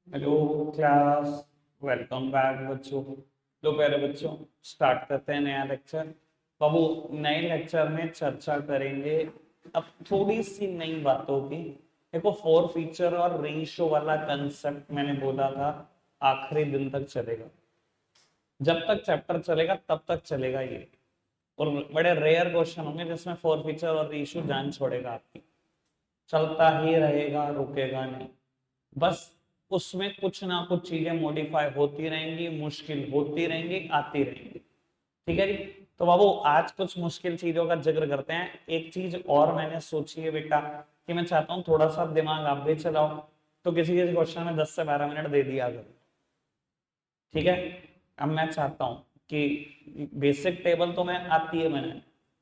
Hello class. Welcome back बच्चों। लो प्यारे बच्चों, स्टार्ट करते हैं नया लेक्चर। बाबू, नए लेक्चर में चर्चा करेंगे अब थोड़ी सी नई बातों की। देखो, फोर फीचर और रेशियो वाला कंसेप्ट मैंने बोला था आखिरी दिन तक चलेगा। जब तक चैप्टर चलेगा तब तक चलेगा ये। और बड़े रेयर क्वेश्चन होंगे जिसमें फोर फीचर और रेशियो जान छोड़ेगा आपकी। चलता ही रहेगा, रुकेगा नहीं। बस उसमें कुछ ना कुछ चीजें मॉडिफाई होती रहेंगी, मुश्किल होती रहेंगी, आती रहेंगी। ठीक है जी। तो बाबू, आज कुछ मुश्किल चीजों का जिक्र करते हैं। एक चीज और मैंने सोची है बेटा, कि मैं चाहता हूँ थोड़ा सा दिमाग आप भी चलाओ। तो किसी किसी क्वेश्चन में 10 से 12 मिनट दे दिया करो। ठीक है। अब मैं चाहता हूँ कि बेसिक टेबल तो मैं आती है मैंने,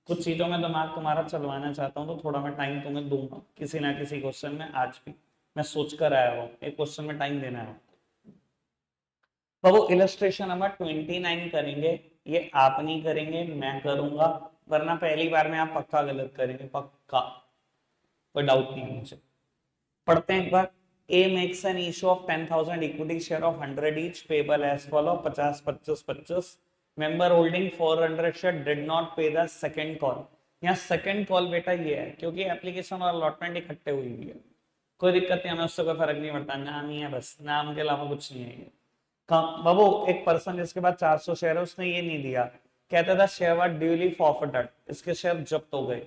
कुछ चीजों में दिमाग तुम्हारा चलवाना चाहता हूँ, तो थोड़ा मैं टाइम तुम्हें दूंगा किसी ना किसी क्वेश्चन में। आज भी मैं सोच कर आया हूँ एक क्वेश्चन में टाइम देना है। तो वो इलस्ट्रेशन नंबर 29 करेंगे। ये आप नहीं करेंगे, मैं करूंगा। वरना पहली बार में आप पक्का गलत करेंगे, पक्का। कोई डाउट नहीं है मुझे। पढ़ते हैं एक बार। A makes an issue of 10,000 equity share of 100 each payable as follows 50 25 25। Member holding 400 share did not pay the second call. यहाँ सेकंड कॉल बेटा ये है क्योंकि एप्लीकेशन और अलॉटमेंट इकट्ठे हुई हुई है। कोई दिक्कत नहीं, हमें उससे कोई फर्क नहीं पड़ता, नाम ही है बस, नाम के अलावा कुछ नहीं है ये। बाबू, एक पर्सन जिसके पास 400 शेयर है उसने ये नहीं दिया, कहता था शेयर वर ड्यूली फॉरफिटेड, इसके शेयर जब्त हो गए।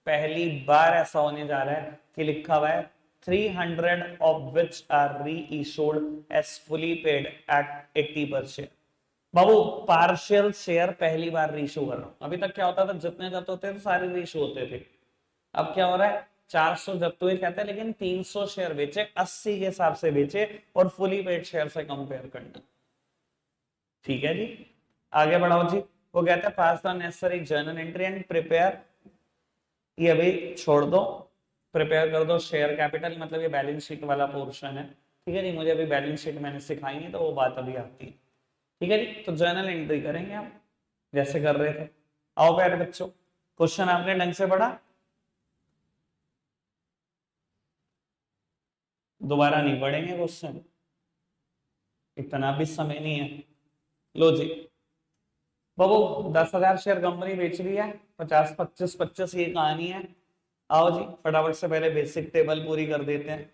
पहली बार ऐसा होने जा रहा है कि लिखा हुआ है 300 of which are reissued as fully paid at 80 per share. Babu, partial share पहली बार रीशू कर रहा हूं। अभी तक क्या होता था, जितने जब्त होते थे सारे रीशू होते थे। अब क्या हो रहा है, 400 जब्त हुए कहते हैं, लेकिन 300 शेयर बेचे, 80 के हिसाब से बेचे, और फुली पेड शेयर से कंपेयर करना। ठीक है जी। आगे बढ़ाओ जी। वो कहते हैं pass the necessary journal entry and prepare. ये अभी छोड़ दो, प्रिपेयर कर दो शेयर कैपिटल, मतलब ये बैलेंस शीट वाला पोर्शन है। ठीक है जी, मुझे अभी बैलेंस शीट मैंने सिखाई है तो वो बात अभी आती है। ठीक है जी, तो जर्नल एंट्री करेंगे हम जैसे कर रहे थे। आओ प्यारे बच्चों, क्वेश्चन आपने ढंग से पढ़ा? दोबारा नहीं पढ़ेंगे क्वेश्चन, इतना भी समय नहीं है। लो जी। बाबू, 10,000 शेयर कंपनी बेच रही है, 50 25 25 ये कहानी है। आओ जी, फटाफट से पहले बेसिक टेबल पूरी कर देते हैं।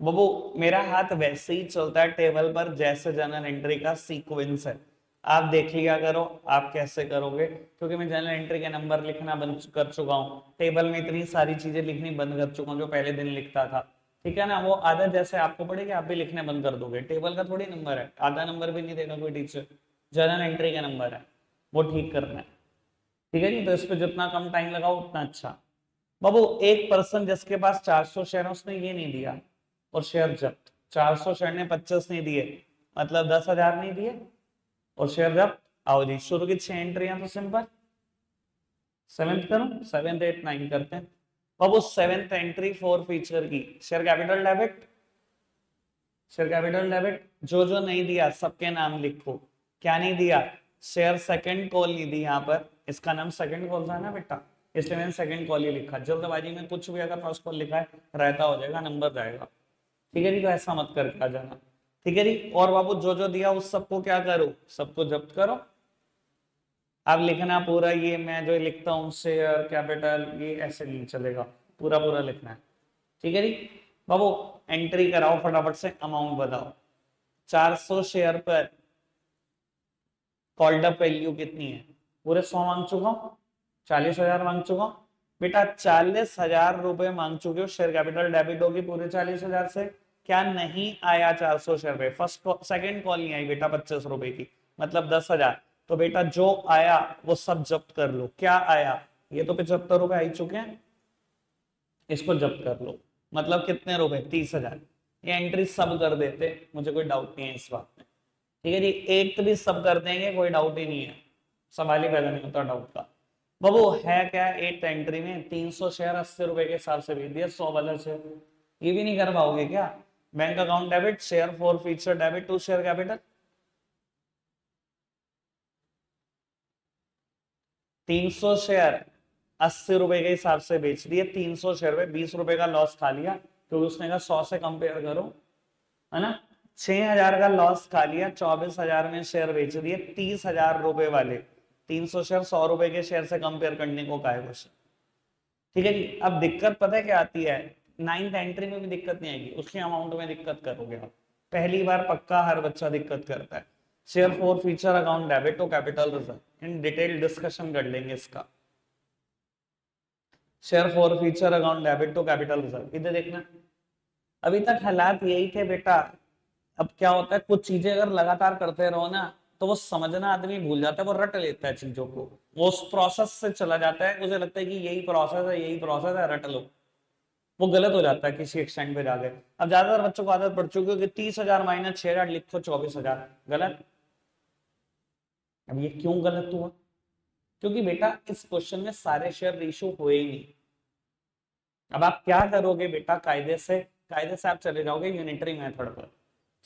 बाबू, मेरा हाथ वैसे ही चलता है टेबल पर जैसे जर्नल एंट्री का सीक्वेंस है। आप देख लिया करो आप कैसे करोगे, क्योंकि मैं जर्नल एंट्री के नंबर लिखना बंद कर चुका हूँ, टेबल में इतनी सारी चीजें लिखनी बंद कर चुका हूँ जो पहले दिन लिखता था। ठीक है ना, वो आदत जैसे आपको पड़ेगी आप भी लिखने बंद कर दोगे। टेबल का थोड़ी नंबर है, आधा नंबर भी नहीं देगा कोई टीचर। जर्नल एंट्री का नंबर है, वो ठीक करना है। ठीक है जी, तो इस पे जितना कम टाइम लगाओ उतना अच्छा। बाबू, एक पर्सन जिसके पास 400 शेयर है उसने ये नहीं दिया, और शेयर जब्त। 400 शेयर ने 25 नहीं दिए, मतलब 10,000 नहीं दिए, और शेयर जब्त। आओ जी, शुरू की 6 एंट्रियां तो सिंपल। सेवेंथ करो, 7 8 9 करते हैं। बाबू, सेवेंथ एंट्री फोर फीचर की, share capital debit. Share capital debit, जो जो नहीं दिया सबके नाम लिखो। क्या नहीं दिया? शेयर सेकंड कॉल नहीं दी यहाँ पर, इसका नाम सेकंड कॉल था ना बेटा, इसलिए मैंने सेकंड कॉल ही लिखा। जल्दबाजी में कुछ भी अगर फर्स्ट कॉल लिखा है रहता हो जाएगा, नंबर जाएगा। ठीक है जी, तो ऐसा मत करके आ जाना। ठीक है जी। और बाबू, जो जो दिया उस सबको क्या करो, सबको जब्त करो। अब लिखना पूरा, ये मैं जो लिखता हूँ शेयर कैपिटल ये ऐसे नहीं चलेगा, पूरा पूरा लिखना है। ठीक है जी। बाबू, एंट्री कराओ फटाफट से, अमाउंट बताओ। 400 शेयर पर कॉल्ड अप वैल्यू कितनी है? पूरे 100 मांग चुका हूं, 40,000 मांग चुका हूं बेटा, 40,000 रुपए मांग चुके हो। शेयर कैपिटल डेबिट होगी पूरे 40,000 से। क्या नहीं आया 400 शेयर पे? फर्स्ट सेकंड कॉल नहीं आई बेटा 25 रुपए की, मतलब 10,000। तो बेटा जो आया वो सब जब्त कर लो। क्या आया? ये तो 75 रुपए आ ही चुके हैं, इसको जब्त कर लो। मतलब कितने रुपए? 30,000। ये एंट्री सब कर देते, मुझे कोई डाउट नहीं है इस बात में। ठीक है जी, एट भी सब कर देंगे, कोई डाउट ही नहीं है, सवाल ही पैदा नहीं होता डाउट का। बाबू, है क्या एट एंट्री में? 300 शेयर 80 रुपए के हिसाब से भेज दिया, 100 वाला शेयर। ये भी नहीं कर पाओगे क्या? Bank account debit, share for feature debit to share capital. 300 share 80 रुपए के हिसाब से बेच दिए, 300 शेयर पे 20 रुपए का लॉस खा लिया। क्योंकि उसने कहा 100 से कंपेयर करो, है ना। 6,000 का लॉस खा लिया, 24,000 में शेयर बेच दिए, 30,000 रुपए वाले 300 शेयर 100 रुपए के शेयर से कंपेयर करने को कहा है क्वेश्चन। ठीक है जी। अब दिक्कत पता है क्या आती है, 9th एंट्री में भी दिक्कत नहीं आएगी, उसके अमाउंट में दिक्कत करोगे आप। पहली बार पक्का हर बच्चा दिक्कत करता है। Share for future account debit to capital reserve, in detail discussion कर लेंगे इसका। Share for future account debit to capital reserve, इधर देखना। अभी तक हालात यही थे बेटा। अब क्या होता है, कुछ चीजें अगर लगातार करते रहो ना, तो वो समझना आदमी भूल जाता है, वो रट लेता है चीजों को, वो उस प्रोसेस से चला जाता है, उसे लगता है कि यही प्रोसेस है, यही प्रोसेस है, रट लो। वो गलत हो जाता है किसी एक्सटेंड पे जाके। अब ज्यादातर बच्चों को आदत पड़ चुकी है कि 30,000 माइनस 6,000 लिखो 24,000, गलत। अब ये क्यों गलत हुआ? क्योंकि बेटा इस क्वेश्चन में सारे शेयर रेशियो हुए ही नहीं। अब आप क्या करोगे बेटा, कायदे से आप चले जाओगे यूनिटरी मेथड पर।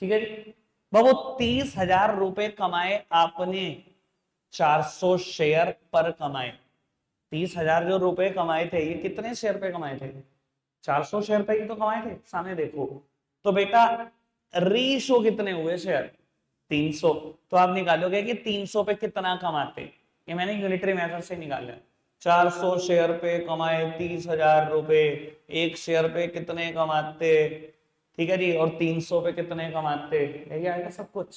ठीक है जी। बाबू 30,000 रुपए कमाए आपने, 400 शेयर पर कमाए। 30,000 जो रुपए कमाए थे, ये कितने शेयर पे कमाए थे? 400 शेयर पे ही तो कमाए थे, सामने देखो। तो बेटा रेशो कितने हुए शेयर? 300। तो आप निकालोगे कि 300 पे कितना कमाते, ये मैंने यूनिटरी मेथड से निकाला। 400 शेयर पे कमाए 30,000 रुपए, एक शेयर पे कितने कमाते? ठीक है जी। और 300 पे कितने कमाते, यही आएगा सब कुछ।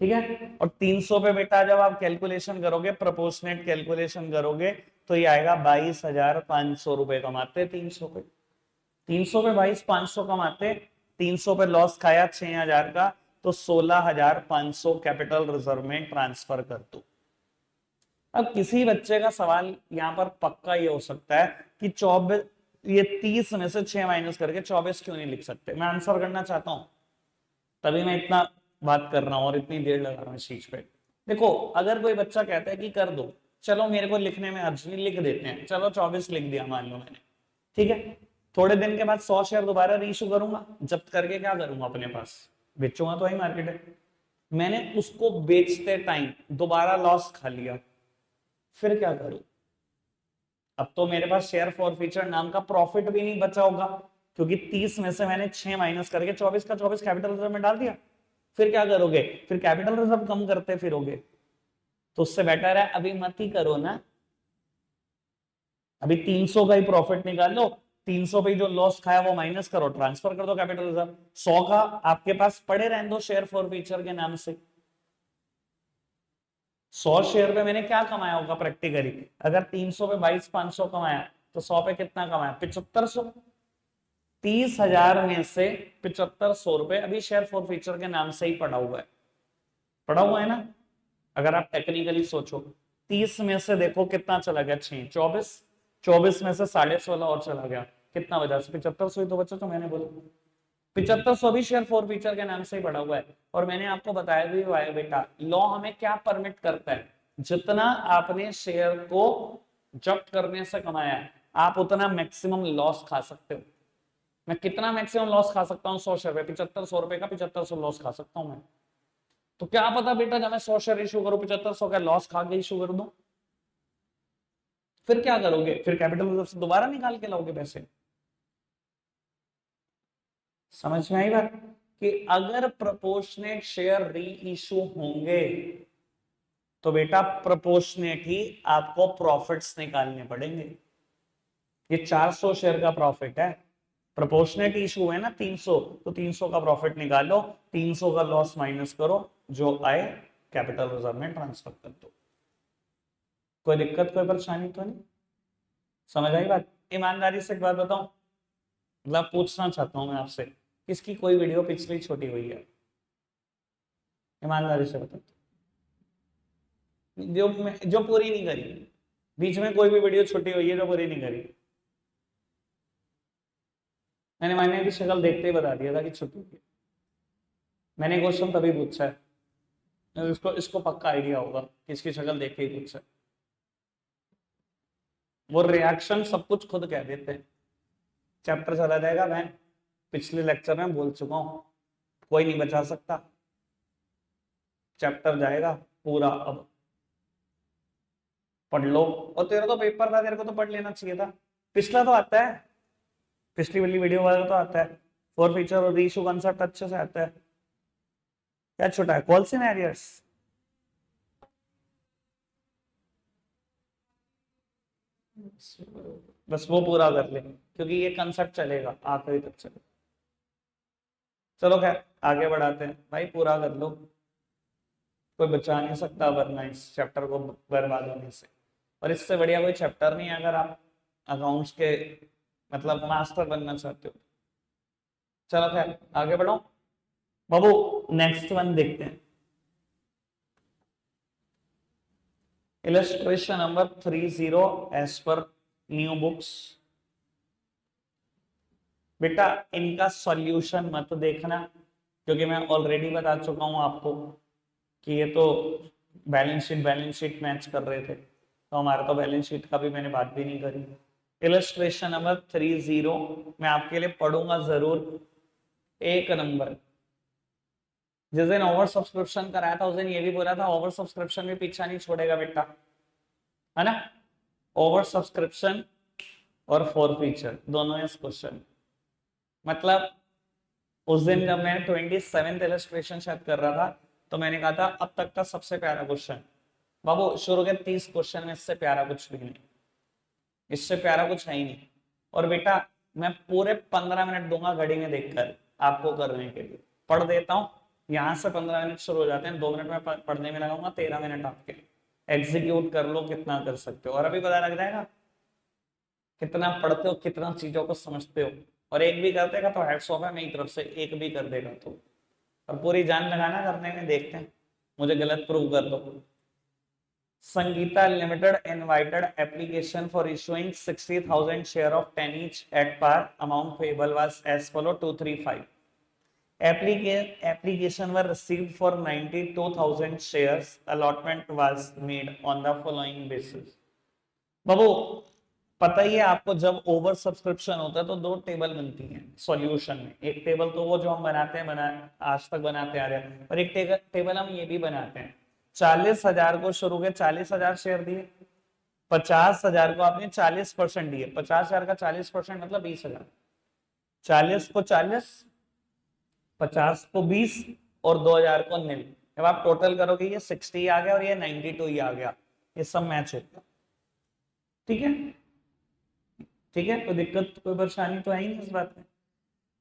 ठीक है। और 300 पे बेटा जब आप कैलकुलेशन करोगे, प्रोपोर्शनेट कैलकुलेशन करोगे, तो ये आएगा 22,500 रुपए कमाते 300 पे। 300 पे 22,500 कमाते, 300 पे लॉस खाया 6,000 का, तो 16,500 कैपिटल रिजर्व में ट्रांसफर कर दो। अब किसी बच्चे का सवाल यहां पर पक्का ये हो सकता है कि 24, ये 30 में से 6 माइनस करके 24 क्यों नहीं लिख सकते? मैं आंसर करना चाहता हूं, तभी मैं इतना बात कर रहा हूं और इतनी देर लगा रहा हूं इस चीज पे। देखो, अगर कोई बच्चा कहता है कि कर दो, चलो मेरे को लिखने में अर्ज नहीं, लिख देते हैं, चलो 24 लिख दिया मान लो मैंने। ठीक है। थोड़े दिन के बाद 100 शेयर दोबारा रीइशू करूंगा, जब्त करके क्या करूंगा अपने पास, बेचूंगा, तो वही मार्केट है। मैंने उसको बेचते टाइम दोबारा लॉस खा लिया, फिर क्या करूं? अब तो मेरे पास शेयर फॉर फ्यूचर नाम का प्रॉफिट भी नहीं बचा होगा, क्योंकि 30 में से मैंने 6 माइनस करके 24 का 24 कैपिटल रिजर्व में डाल दिया। फिर क्या करोगे? फिर कैपिटल रिजर्व कम करते फिरोगे। तो उससे बेटर है अभी मत ही करो ना, अभी 300 का ही प्रॉफिट निकाल लो, 300 पे जो लॉस खाया वो माइनस करो, ट्रांसफर कर दो कैपिटल रिजर्व। 100 का आपके पास पड़े रहने दो शेयर फॉर फ्यूचर के नाम से। 100 शेयर पे मैंने क्या कमाया होगा प्रैक्टिकली? अगर 300 पे 22,500 कमाया, तो 100 पे कितना कमाया? 7,500। 30,000 में से 7,500 रुपए अभी शेयर फॉर फ्यूचर के नाम से ही पड़ा हुआ है, पड़ा हुआ है ना। अगर आप टेक्निकली सोचो, 30 में से देखो कितना चला गया, 6, 24, 24 में से 16.5 और चला गया, कितना बचा? 7,500 ही तो बचा, तो मैंने बोला 7,500 भी शेयर फॉर फ्यूचर के नाम से ही पड़ा हुआ है। और मैंने आपको बताया भी हुआ है बेटा, लॉ हमें क्या परमिट करता है, जितना आपने शेयर को जब्त करने से कमाया है, आप उतना मैक्सिमम लॉस खा सकते हो। मैं कितना मैक्सिमम लॉस खा सकता हूँ? 100 शेयर पे 7,500 रुपए का 7,500 लॉस खा सकता हूं मैं। तो क्या पता बेटा, जब मैं 100 शेयर इशू करूं 7,500 का लॉस खा के इशू कर दूं, फिर क्या करोगे? फिर कैपिटल रिजर्व से दोबारा निकाल के लाओगे पैसे। समझ में आई बात? कि अगर प्रोपोर्शनेट शेयर री इशू होंगे, तो बेटा प्रोपोर्शनेट ही आपको प्रॉफिट्स निकालने पड़ेंगे। ये 400 शेयर का प्रॉफिट है, प्रोपोर्शनेट इशू है ना 300, तो 300 का प्रॉफिट निकालो, 300 का लॉस माइनस करो, जो आए कैपिटल रिजर्व में ट्रांसफर कर दो। कोई दिक्कत, कोई परेशानी तो नहीं? समझ आई बात? ईमानदारी से एक बात बताऊं, मतलब पूछना चाहता हूं मैं आपसे, किसकी कोई वीडियो पिछली छोटी हुई है? ईमानदारी से बताओ, जो पूरी नहीं करी, बीच में कोई भी वीडियो छोटी हुई है जो पूरी नहीं करी? मैंने की शक्ल देखते ही बता दिया था कि छुट्टी हुई है। मैंने क्वेश्चन तभी पूछा है, इसको इसको पक्का आइडिया होगा कि इसकी शक्ल देख के ही पूछा है। वो रिएक्शन सब कुछ खुद कह देते हैं। चैप्टर चला जाएगा, मैं पिछले लेक्चर में बोल चुका हूं, कोई नहीं बचा सकता, चैप्टर जाएगा पूरा। अब पढ़ लो, और तेरा तो पेपर था, तेरे को तो पढ़ लेना चाहिए था, पिछला तो आता है। पिछली वाली वीडियो वाला तो आता है, फोर फीचर और रीइशू कंसेप्ट अच्छे से आता है। क्या छोटा है, कॉल सिनेरियोस। बस वो पूरा कर ले, क्योंकि ये कंसेप्ट चलेगा आखिरी तक चलेगा। चलो खैर आगे बढ़ाते हैं भाई, पूरा कर लो, कोई बचा नहीं सकता वरना इस चैप्टर को बर्बाद होने से। और इससे बढ़िया कोई चैप्टर नहीं है अगर आप अकाउंट्स के मतलब मास्टर बनना चाहते हो। चलो खैर आगे बढ़ो बाबू, नेक्स्ट वन देखते हैं। Illustration number 30 as per new books. बेटा इनका सॉल्यूशन मत देखना, क्योंकि मैं ऑलरेडी बता चुका हूं आपको कि ये तो बैलेंस शीट मैच कर रहे थे, तो हमारा तो बैलेंस शीट का भी मैंने बात भी नहीं करी। इलस्ट्रेशन नंबर 30 मैं आपके लिए पढ़ूंगा जरूर। एक नंबर, जिस दिन ओवर सब्सक्रिप्शन कराया था उस दिन ये भी बोला था ओवर सब्सक्रिप्शन भी पीछा नहीं छोड़ेगा बेटा, है ना। ओवर सब्सक्रिप्शन और फोर फीचर दोनों इस क्वेश्चन, मतलब उस दिन जब मैं 27th इलस्ट्रेशन शायद कर रहा था, तो मैंने कहा था अब तक का सबसे प्यारा क्वेश्चन। बाबू शुरू के 30 क्वेश्चन में इससे प्यारा कुछ भी नहीं, इससे प्यारा कुछ है ही नहीं। और बेटा मैं पूरे 15 मिनट दूंगा घड़ी में देखकर आपको करने के लिए, पढ़ देता हूँ। यहाँ से 15 मिनट शुरू हो जाते हैं, 2 मिनट में पढ़ने में लगाऊंगा, 13 मिनट आपके एग्जीक्यूट कर लो कितना कर सकते हो, और अभी पता लग जाएगा कितना पढ़ते हो, कितना चीजों को समझते हो। और एक भी कर देगा तो हेड्स ऑफ है मेरी तरफ से, एक भी कर देगा तो। और पूरी जान लगाना करने में, देखते हैं मुझे गलत प्रूव कर दो। Sangeeta Limited invited application for issuing 60,000 share of 10 each at par. Amount payable was as follow 235. Application were received for 92,000 shares. Allotment was made on the following basis. बाबू पता ही है आपको, जब ओवर सब्सक्रिप्शन होता है तो दो टेबल बनती हैं सॉल्यूशन में। एक टेबल तो वो जो हम बनाते हैं, आज तक बनाते आ रहे हैं, और एक टेबल हम ये भी बनाते हैं। 40,000 को शुरू के 40,000 शेयर दिए, 50,000 को आपने 40% दिए, 50,000 का 40% मतलब 20,000, 40 को 40, 50 को 20 और 2,000 को नील। जब आप टोटल करोगे ये 60 आ गया और ये 92 ही आ गया, ये सब मैच होगा। ठीक है, ठीक है, कोई दिक्कत कोई परेशानी तो है ही नहीं इस बात में।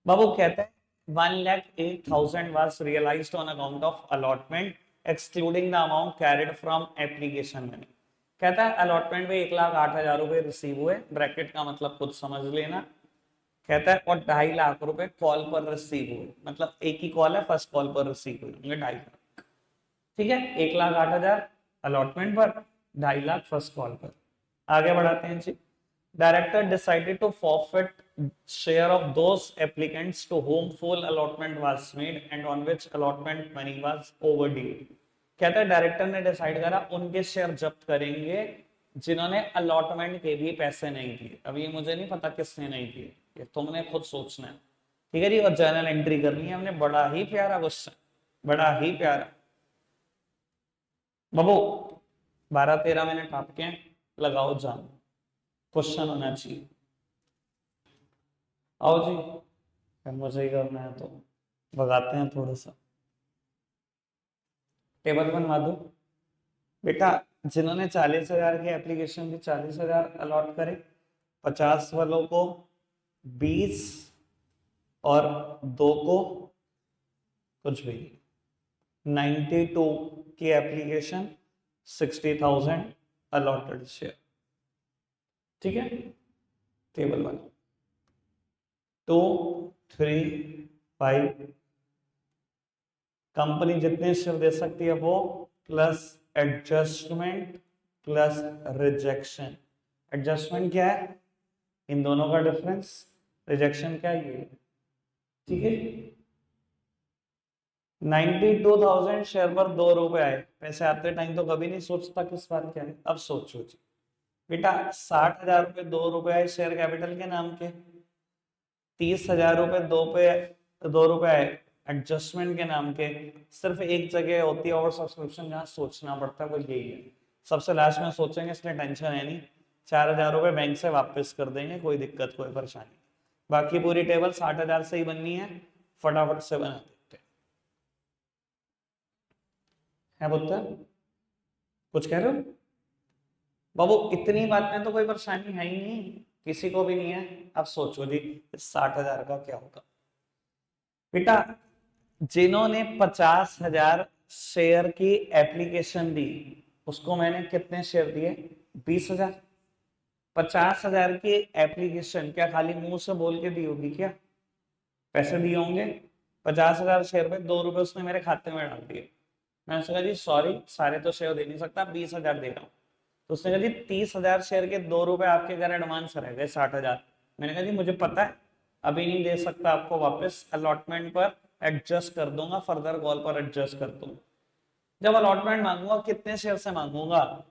बाबू कहते हैं 1,08,000 was realized on account of allotment excluding the amount carried from application money। कहता है अलॉटमेंट में 1,08,000 रुपए रिसीव हुए, ब्रैकेट का मतलब खुद समझ लेना। कहता है और 2.5 लाख रुपए कॉल पर रिसीव हुए, मतलब एक ही कॉल है, फर्स्ट कॉल पर रिसीव हुए होंगे 2.5 लाख। ठीक है, 1,08,000 अलॉटमेंट पर, 2.5 लाख फर्स्ट कॉल पर। आगे बढ़ाते हैं जी। Director decided to forfeit share of those applicants to whom full allotment was made and on which allotment money was overdue। कहता है डायरेक्टर ने डिसाइड करा उनके शेयर जब्त करेंगे जिन्होंने अलॉटमेंट के भी पैसे नहीं दिए। अब ये मुझे नहीं पता किसने नहीं दिए, ये तुमने खुद सोचना है। ठीक है जी, और जर्नल एंट्री करनी है हमने। बड़ा ही प्यारा क्वेश्चन, बड़ा ही प्यारा। बाबू 12-13 मिनट आपके, लगाओ जान, क्वेश्चन होना चाहिए। आओ जी, मुझे ही करना है तो भगाते हैं थोड़ा सा। टेबल बनवा दो बेटा, जिन्होंने 40,000 की एप्लीकेशन की 40,000 अलॉट करे, 50 वालों को 20 और 2 को कुछ भी। 92 की एप्लीकेशन 60,000 अलॉटेड शेयर। ठीक है, टेबल बना 2, 3, 5। कंपनी जितने शेयर दे सकती है वो, plus adjustment plus rejection. Adjustment क्या है, इन दोनों का डिफरेंस, रिजेक्शन क्या है ये। ठीक है, 92,000 शेयर पर 2 रुपए आए। पैसे आते टाइम तो कभी नहीं सोचता किस बात क्या है, अब सोचो जी बेटा। 60,000 रुपए 2 रुपए आए शेयर कैपिटल के नाम के, 30,000 रुपए 2 रुपए आए एडजस्टमेंट के नाम के। सिर्फ एक जगह होती है और सब्सक्रिप्शन जहाँ सोचना पड़ता है वो यही है। सबसे लास्ट में सोचेंगे इसलिए टेंशन है नहीं। 4,000 रुपए बैंक से वापस कर देंगे, कोई दिक्कत कोई परेशानी। बाकी पूरी टेबल 60,000 से ही बननी है, फटाफट से बना देते हैं। बोलते कुछ कह रहे हो बाबू? इतनी बात में तो कोई परेशानी है ही नहीं, किसी को भी नहीं है। अब सोचो जी 60,000 का क्या होगा बेटा। जिन्होंने 50,000 शेयर की एप्लीकेशन दी, उसको मैंने कितने शेयर दिए? 20,000। 50,000 की एप्लीकेशन क्या खाली मुंह से बोल के दी होगी क्या? पैसे दिए होंगे। 50,000 शेयर पे 2 रुपए उसने मेरे खाते में डाल दिए। मैंने उससे कहा जी सॉरी, सारे तो शेयर दे नहीं सकता, 20,000 दे रहा हूँ। तो उसने कहा जी 30,000 शेयर के 2 रुपए आपके घर एडवांस रह गए 60,000। मैंने कहा जी मुझे पता है, अभी नहीं दे सकता आपको वापस, अलॉटमेंट पर एडजस्ट कर दूंगा, फर्दर कॉल पर एडजस्ट कर दूंगा। जब अलॉटमेंट मांगूंगा कितने शेयर से मांगूंगा?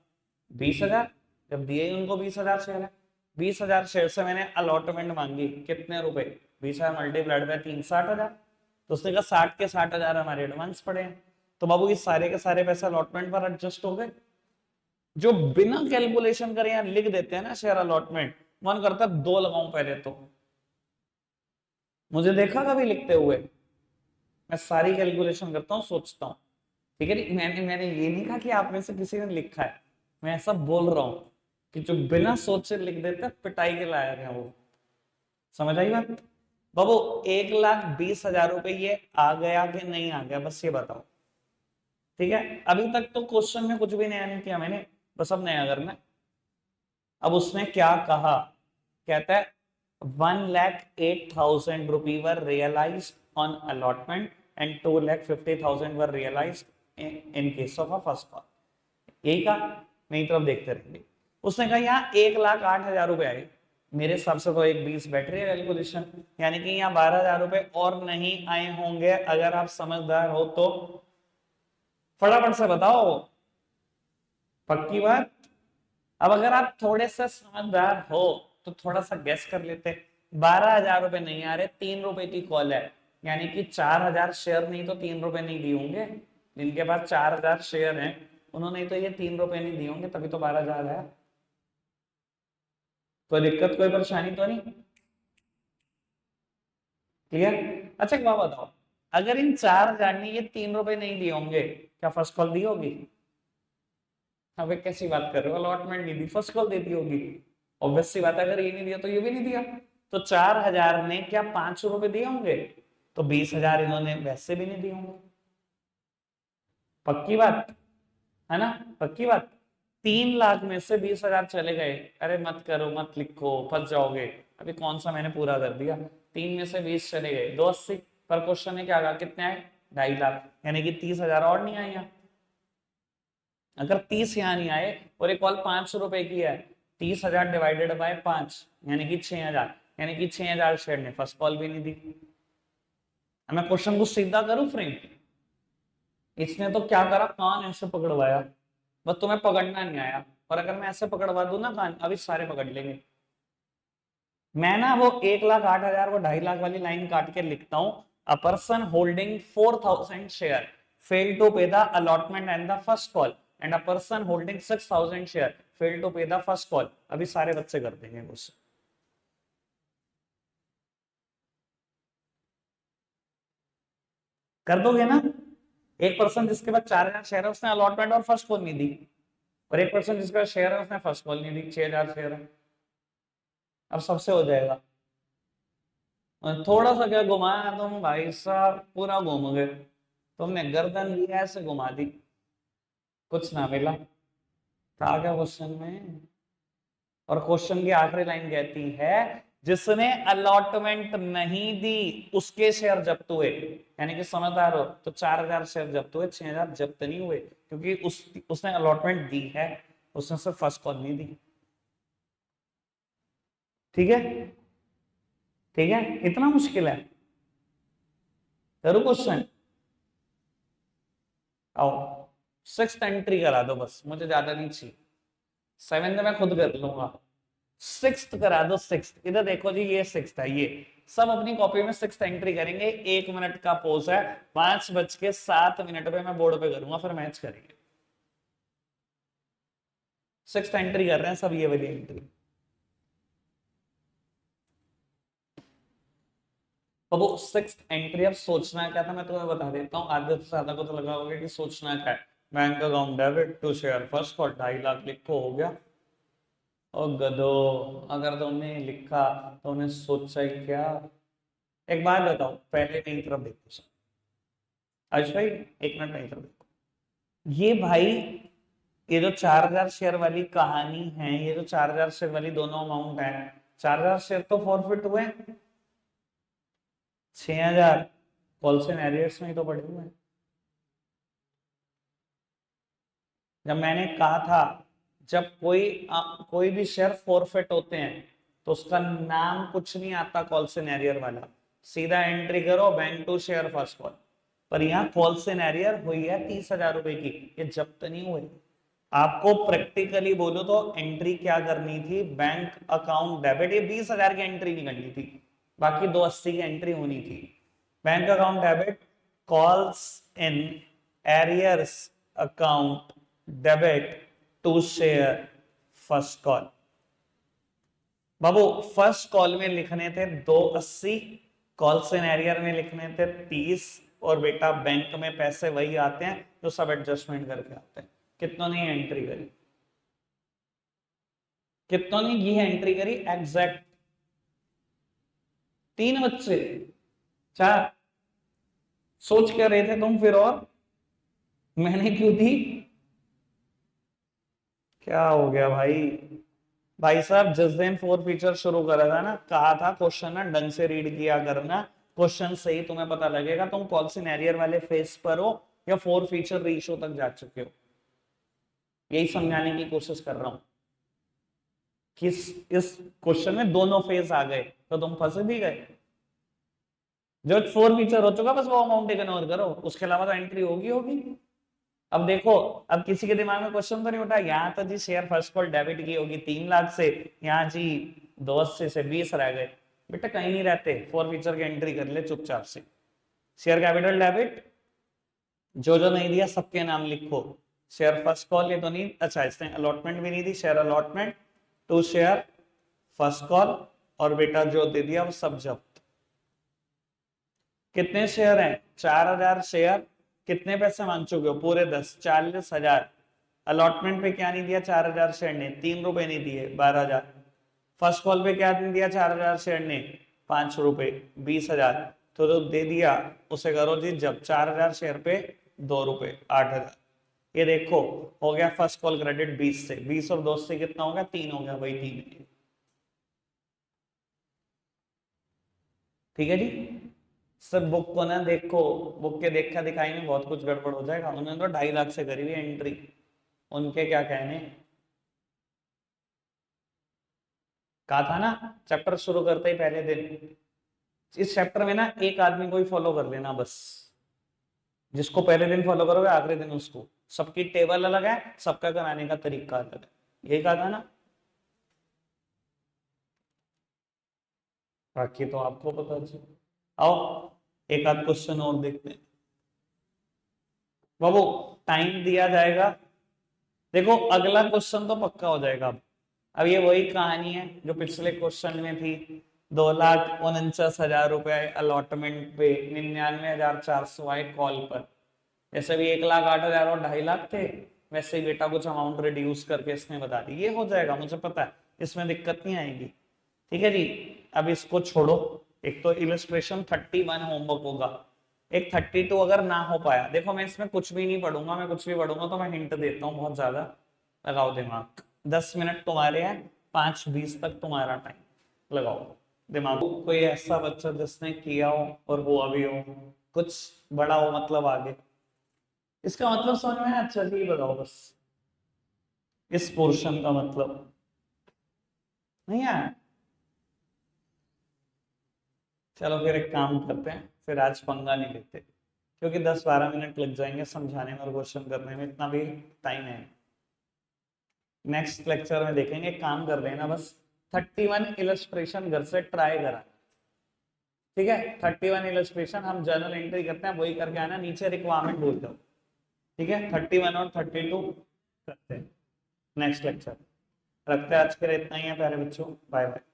20,000। जब दिए ही उनको 20,000 शेयर है, 20,000 शेयर से मैंने अलॉटमेंट मांगी कितने रुपए? 20,000 मल्टीप्लाइड बाय 3, 60,000। तो उसने कहा 60 के 60,000 हमारे एडवांस पड़े हैं। तो बाबू ये सारे के सारे पैसे अलॉटमेंट पर एडजस्ट हो गए। जो बिना कैलकुलेशन करे यहाँ लिख देते हैं ना शेयर अलॉटमेंट, मन करता है 2 लगाऊं पहले तो। मुझे देखा कभी लिखते हुए? मैं सारी कैलकुलेशन करता हूँ, सोचता हूँ। ठीक है, मैंने मैंने ये नहीं कहा कि आप में से किसी ने लिखा है, मैं ऐसा बोल रहा हूँ कि जो बिना सोचे लिख देते हैं पिटाई के लायक है वो। समझ आई बात? बाबू 1,20,000 रुपए ये आ गया कि नहीं आ गया, बस ये बताओ। ठीक है, अभी तक तो क्वेश्चन में कुछ भी नया नहीं किया मैंने, बस अब नया करना है। अब उसने क्या कहा, कहता है 1,08,000 rupee were realise on allotment and 2,50,000 were realise in case of a first call. यही कहा, मेरी तरफ देखते रहेंगे। उसने कहा यहाँ 1,08,000 रुपए आए, मेरे हिसाब से तो 1,20 बैठ रही है कैलकुलेशन, यानी कि यहाँ 12,000 रुपए और नहीं आए होंगे। अगर आप समझदार हो तो फटाफट से बताओ, पक्की बात। अब अगर आप थोड़े से समझदार हो तो थोड़ा सा गैस कर लेते। 12,000 रुपए नहीं आ रहे, 3 रुपए की कॉल है, यानी कि 4,000 शेयर नहीं तो 3 रुपए नहीं दिए होंगे। जिनके पास 4,000 शेयर हैं उन्होंने तो ये 3 रुपए नहीं दिए होंगे, तभी तो 12,000 है। कोई दिक्कत, कोई परेशानी तो नहीं? क्लियर? अच्छा एक बात बताओ, अगर इन 4,000 ने ये 3 रुपए नहीं दिए होंगे, क्या फर्स्ट कॉल दी होगी? अबे कैसी बात कर रहे हो, अलॉटमेंट नहीं दी, फर्स्ट कॉल दे दी होगी। ऑब्वियस सी बात है, अगर ये नहीं दिया तो ये भी नहीं दिया। तो 4,000 ने क्या 5 रुपए दिए होंगे? तो 20,000 इन्होंने वैसे भी नहीं दिए होंगे। पक्की बात है ना? पक्की बात। 3 लाख में से 20,000 चले गए, अरे मत करो, मत लिखो, फंस जाओगे। अभी कौन सा मैंने पूरा कर दिया, 3 में से 20 चले गए, 280। पर क्वेश्चन ने क्या कहा, कितने आए? 2.5 लाख, यानी कि 30,000 और नहीं आए यहाँ। अगर 30 यहाँ नहीं आए और एक कॉल 5 रुपए की है, 30,000 डिवाइडेड बाय 5 यानी कि 6,000, यानी कि 6,000 शेयर ने फर्स्ट कॉल भी नहीं दी। मैं क्वेश्चन को सीधा करूं फ्रेम, इसने तो क्या करा, कान ऐसे पकड़वाया, बस तुम्हें पकड़ना नहीं आया। और अगर मैं ऐसे पकड़वा दूं ना कान, अभी सारे पकड़ लेंगे। मैं ना वो 1,08,000 वो 2.5 लाख वाली लाइन काट के लिखता हूं। A person holding 4,000 share fail to pay the allotment and the first call, and a person holding 6,000 share fail to pay the first call. अभी सारे बच्चे कर देंगे मुझसे, कर दोगे ना? एक पर्सन जिसके पास 4,000 शेयर है उसने अलॉटमेंट और फर्स्ट कॉल नहीं दी, और एक पर्सन जिसके पास शेयर है उसने फर्स्ट कॉल नहीं दी, 6,000 शेयर है। अब सबसे हो जाएगा। और थोड़ा सा क्या घुमाया तुम भाई साहब, पूरा घूम गए। तुमने गर्दन भी ऐसे घुमा दी, कुछ ना मिला। था क्या क्वेश्चन में? और क्वेश्चन की आखिरी लाइन कहती है जिसने अलॉटमेंट नहीं दी उसके शेयर जब्त हुए। यानी कि समझदार हो तो 4,000 शेयर जब्त हुए, 6,000 जब्त नहीं हुए, क्योंकि उसने अलॉटमेंट दी है, उसने सिर्फ फर्स्ट कॉल नहीं दी। ठीक है? ठीक है, इतना मुश्किल है? करूँ क्वेश्चन? आओ, 6th एंट्री करा दो बस, मुझे ज्यादा नहीं चाहिए। 7th मैं खुद कर लूंगा, 6th करा दो। 6th इधर देखो जी, ये 6th है। ये सब अपनी कॉपी में 6th एंट्री करेंगे। 1 मिनट का पोज है, 5:07 पे मैं बोर्ड पे करूंगा, फिर मैच करेंगे। 6th एंट्री कर रहे हैं सब, ये वाली एंट्री। अब वो सिक्स एंट्री, अब सोचना क्या था मैं तुम्हें बता देता हूँ, आधे से ज्यादा को तो लगा होगा कि सोचना क्या है। Bank account debit to share first और 2.5 लाख लिखो, हो गया। और गधो, अगर तुमने लिखा तो उन्हें सोचा ही क्या। एक बात बताओ, पहले मेरी तरफ देखो सर, आयुष भाई एक मिनट मेरी तरफ देखो। ये भाई, ये जो 4,000 शेयर वाली कहानी है, ये जो 4,000 शेयर वाली दोनों अमाउंट है, 4,000 शेयर तो फॉरफिट हुए, 6,000 कॉल्स एंड एरियर्स में ही तो पड़े हुए हैं। जब मैंने कहा था, जब कोई भी शेयर फॉरफिट होते हैं तो उसका नाम कुछ नहीं आता कॉल सिनेरियर वाला, सीधा एंट्री करो bank to share first call. पर यहाँ कॉल सिनेरियर हुई है 30,000 रुपए की, ये जब्त नहीं हुए। आपको प्रैक्टिकली बोलो तो एंट्री क्या करनी थी, बैंक अकाउंट डेबिट, ये 20,000 की एंट्री नहीं करनी थी, बाकी 280 की एंट्री होनी थी। Bank account debit, calls in arrears account debit to share first call. बाबू फर्स्ट कॉल में लिखने थे 280, कॉल सिनेरियर में लिखने थे 30, और बेटा बैंक में पैसे वही आते हैं जो सब एडजस्टमेंट करके आते हैं। कितनों ने एंट्री करी, कितनों ने ये एंट्री करी एग्जैक्ट? 3 बच्चे, 4। सोच क्या रहे थे तुम फिर, और मैंने क्यों दी? क्या हो गया भाई? भाई साहब जिस दिन फोर फीचर शुरू करा था ना, कहा था क्वेश्चन ना ढंग से रीड किया करना, क्वेश्चन से ही तुम्हें पता लगेगा तुम कौन सी नैरियर वाले फेस पर हो या फोर फीचर रेशियो तक जा चुके हो। यही समझाने की कोशिश कर रहा हूं कि इस क्वेश्चन में दोनों फेस आ गए तो तुम फंस भी गए। जो फोर फीचर हो चुका बस वो अमाउंट इग्नोर करो, उसके अलावा तो एंट्री होगी होगी। अब देखो, अब किसी के दिमाग में क्वेश्चन तो नहीं उठा, यहाँ तो जी शेयर फर्स्ट कॉल डेबिट की होगी 3 लाख से, यहाँ जी 280 से 20 रह गए। बेटा कहीं नहीं रहते, फोर फीचर की एंट्री कर ले चुपचाप से। शेयर कैपिटल डेबिट, जो जो नहीं दिया सबके नाम लिखो। शेयर फर्स्ट कॉल ये तो नहीं, अच्छा इसने अलॉटमेंट भी नहीं दी, share allotment to share first call, और बेटा जो दे दिया वो सब जब्त। कितने शेयर हैं? 4,000 शेयर। कितने पैसे मांग चुके हो? पूरे 10, 40,000। अलॉटमेंट पे क्या नहीं दिया 4,000 शेयर ने? 3 रुपए नहीं दिए, 12,000। फर्स्ट कॉल पे क्या नहीं दिया 4,000 शेयर ने? 5 रुपए, 20,000। तो दे दिया, उसे करो जी जब 4,000 शेयर पे 2 रुपए, 8,000। ये देखो, हो गया फर्स्ट कॉल क्रेडिट 20 से, 20 और 2 से कितना हो गया? 3 हो गया भाई, 3। ठीक है जी। सर बुक को ना देखो, बुक के देखा दिखाई में बहुत कुछ गड़बड़ हो जाएगा, उन्होंने तो 2.5 लाख से करी हुई एंट्री, उनके क्या कहने। कहा था ना चैप्टर शुरू करते ही पहले दिन, इस चैप्टर में ना एक आदमी को ही फॉलो कर लेना बस, जिसको पहले दिन फॉलो करोगे आखिरी दिन उसको। सबकी टेबल अलग है, सबका कराने का तरीका अलग है, यही कहा था ना। बाकी तो आपको पता चले। आओ एक आध क्वेश्चन और देखते हैं बाबू, टाइम दिया जाएगा। देखो अगला क्वेश्चन तो पक्का हो जाएगा। अब ये वही कहानी है जो पिछले क्वेश्चन में थी, 2,49,000 रुपए अलॉटमेंट पे, 99,400 आए कॉल पर। जैसे भी 1,08,000 और 2.5 लाख थे, वैसे ही बेटा कुछ अमाउंट रिड्यूस करके इसने बता दी, ये हो जाएगा मुझे पता है, इसमें दिक्कत नहीं आएगी। ठीक है जी। अब इसको छोड़ो, एक तो इलस्ट्रेशन 31 होमवर्क होगा, एक 32 अगर ना हो पाया, देखो मैं इसमें कुछ भी नहीं पढ़ूंगा, मैं कुछ भी पढ़ूंगा तो मैं हिंट देता हूँ बहुत ज्यादा, लगाओ दिमाग। 10 मिनट तुम्हारे हैं, 5:20 तक तुम्हारा टाइम, लगाओ दिमाग। कोई ऐसा बच्चा जिसने किया हो और हुआ भी हो, कुछ बड़ा हो मतलब आगे, इसका मतलब समझ में आया? अच्छा जी बताओ बस, इस पोर्शन का मतलब नहीं आया? चलो फिर एक काम करते हैं, फिर आज पंगा नहीं लेते, क्योंकि 10-12 मिनट लग जाएंगे समझाने में और क्वेश्चन करने में, इतना भी टाइम है। नेक्स्ट लेक्चर में देखेंगे, काम कर लेना बस, 31 इलस्ट्रेशन घर से ट्राई करा। ठीक है, 31 इलस्ट्रेशन हम जर्नल एंट्री करते हैं, वही करके आना, नीचे रिक्वायरमेंट बोल दो। ठीक है, 31 और 32 करते हैं नेक्स्ट लेक्चर। रखते हैं आज के लिए इतना ही है प्यारे बच्चों, बाय बाय।